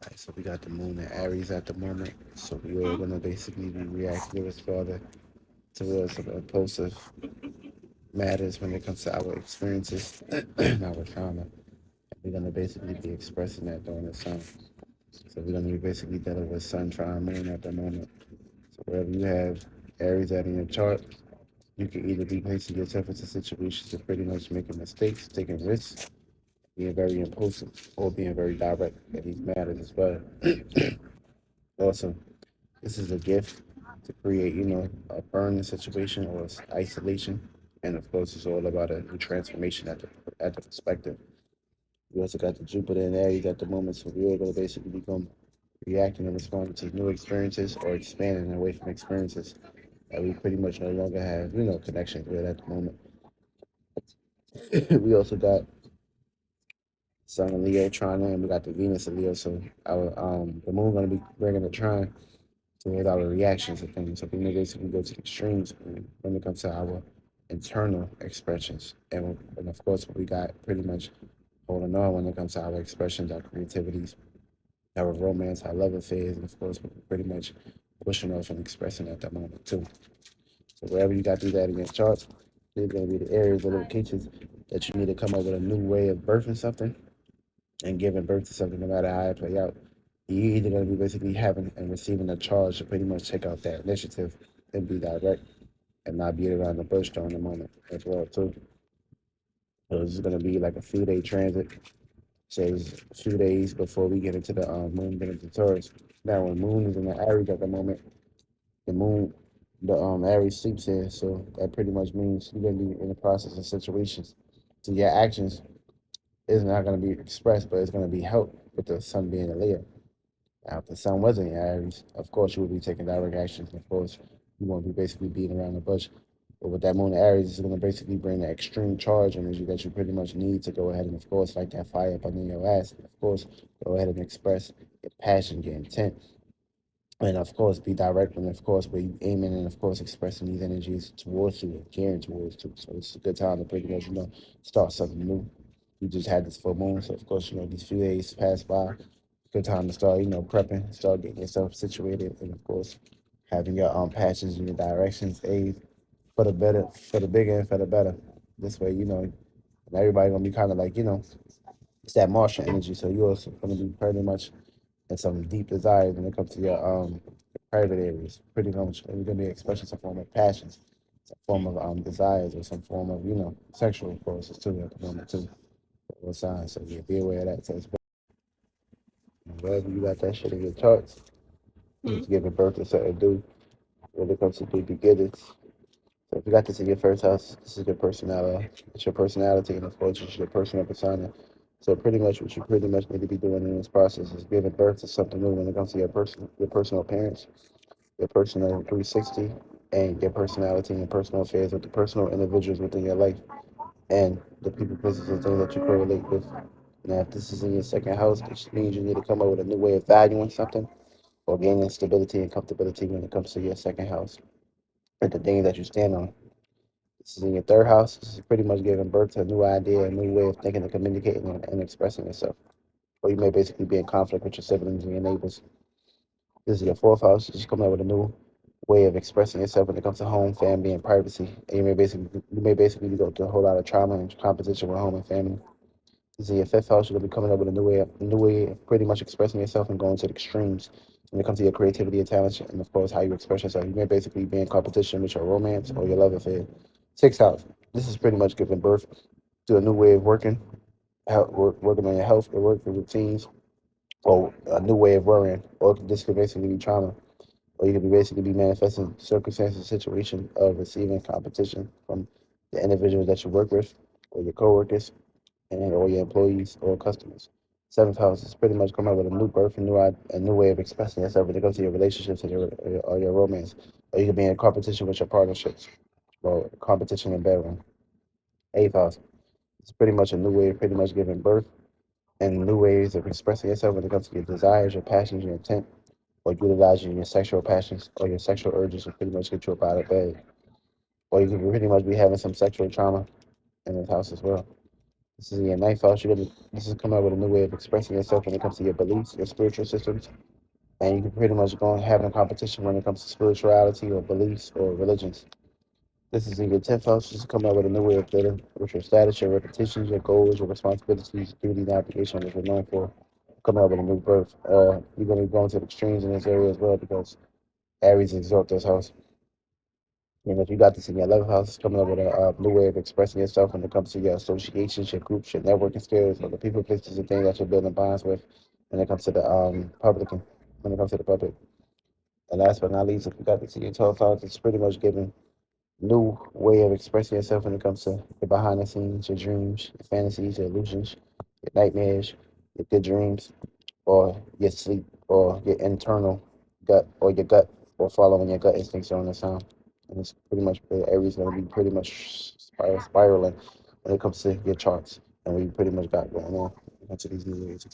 Alright, so we got the moon and Aries at the moment. So we are gonna basically be reacting to us further towards some impulsive matters when it comes to our experiences and our trauma. We're gonna basically be expressing that during the sun. So we're gonna be basically dealing with sun, trine, moon at the moment. So wherever you have Aries at in your chart, you can either be placing yourself into situations of pretty much making mistakes, taking risks, being very impulsive, or being very direct in these matters as well. Also, this is a gift to create, a burning situation or isolation. And of course, it's all about a new transformation at the perspective. We also got the Jupiter and Aries at the moment, so we're going to basically become reacting and responding to new experiences or expanding away from experiences that we pretty much no longer have, connection with at the moment. We also got Sun and Leo trine, and we got the Venus and Leo. So our the moon going to be bringing the trine towards our reactions to things. So we may basically go to the extremes when it comes to our internal expressions, and of course we got pretty much holding on when it comes to our expressions, our creativities, our romance, our love affairs, and of course we're pretty much pushing off and expressing at that moment too. So wherever you got these at in your charts, there's going to be the areas or locations that you need to come up with a new way of birthing something and giving birth to something, no matter how it play out. You're either going to be basically having and receiving a charge to pretty much check out that initiative and be direct and not beat around the bush during the moment as well too. So this is going to be like a few day transit. So it's a few days before we get into the moon get into Taurus. Now when moon is in the Aries at the moment, the moon the Aries sleeps here, so that pretty much means you're gonna be in the process of situations. So your actions is not gonna be expressed, but it's gonna be helped with the sun being a Leo. Now, if the sun wasn't in Aries, of course you would be taking direct actions. Of course, you won't be basically beating around the bush. But with that moon in Aries, it's going to basically bring the extreme charge energy that you pretty much need to go ahead and, of course, light that fire up under your ass. And, of course, go ahead and express your passion, your intent, and, of course, be direct. And, of course, where you aiming and, of course, expressing these energies towards you and gearing towards you. So it's a good time to pretty much, start something new. You just had this full moon, so, of course, these few days pass by, good time to start, prepping, start getting yourself situated, and of course, having your passions and your directions aid for the better, for the bigger and for the better. This way, and everybody gonna be kind of like, it's that Martian energy. So you're also gonna be pretty much in some deep desires when it comes to your private areas. Pretty much, you're gonna be expressing some form of passions, some form of desires, or some form of sexual forces too at the moment too. What signs? So yeah, be aware of that. So it's wherever you got that shit in your charts, it's giving birth to something new when it comes to new beginnings. So if you got this in your first house, this is your personality. It's your personality, and of course, it's your personal persona. So pretty much what you pretty much need to be doing in this process is giving birth to something new when it comes to your personal appearance, your personal 360, and your personality and personal affairs with the personal individuals within your life and the people, places, and things that you correlate with. Now, if this is in your second house, which means you need to come up with a new way of valuing something or gaining stability and comfortability when it comes to your second house and the things that you stand on. This is in your third house. This is pretty much giving birth to a new idea, a new way of thinking and communicating and expressing yourself. Or you may basically be in conflict with your siblings and your neighbors. This is your fourth house. Just coming up with a new way of expressing yourself when it comes to home, family, and privacy. And you may basically go through a whole lot of trauma and competition with home and family. This is your fifth house. You're gonna be coming up with a new way of pretty much expressing yourself and going to the extremes when it comes to your creativity and talent, and of course how you express yourself. You may basically be in competition with your romance or your love affair. Sixth house. This is pretty much giving birth to a new way of working, working on your health, your work, your routines, or a new way of worrying. Or this could basically be trauma, or you could be basically be manifesting circumstances, situation of receiving competition from the individuals that you work with, or your coworkers, and or your employees or customers. Seventh house is pretty much coming up with a new birth, a new way of expressing yourself when it comes to your relationships and or your romance. Or you could be in competition with your partnerships or competition in bedroom. Eighth house is pretty much a new way of pretty much giving birth and new ways of expressing yourself when it comes to your desires, your passions, your intent, or utilizing your sexual passions or your sexual urges to pretty much get you up out of bed. Or you could pretty much be having some sexual trauma in this house as well. This is your ninth house. This is coming up with a new way of expressing yourself when it comes to your beliefs, your spiritual systems, and you can pretty much go and have a competition when it comes to spirituality or beliefs or religions. This is in your 10th house. This is coming up with a new way of dealing with your status, your repetitions, your goals, your responsibilities, duties, and obligation that you're known for. Coming up with a new birth. You're going to be going to the extremes in this area as well because Aries exalt this house. And if you got this in your 11th house, it's coming up with a new way of expressing yourself when it comes to your associations, your groups, your networking skills, or the people, places, and things that you're building bonds with when it comes to the when it comes to the public. And last but not least, if you got this in your 12th house, it's pretty much giving new way of expressing yourself when it comes to your behind the scenes, your dreams, your fantasies, your illusions, your nightmares, your good dreams, or your sleep, or your internal gut, or your gut, or following your gut instincts on the sound. And it's pretty much Aries going to be pretty much spiraling when it comes to your charts and what you pretty much got going on into these new ways.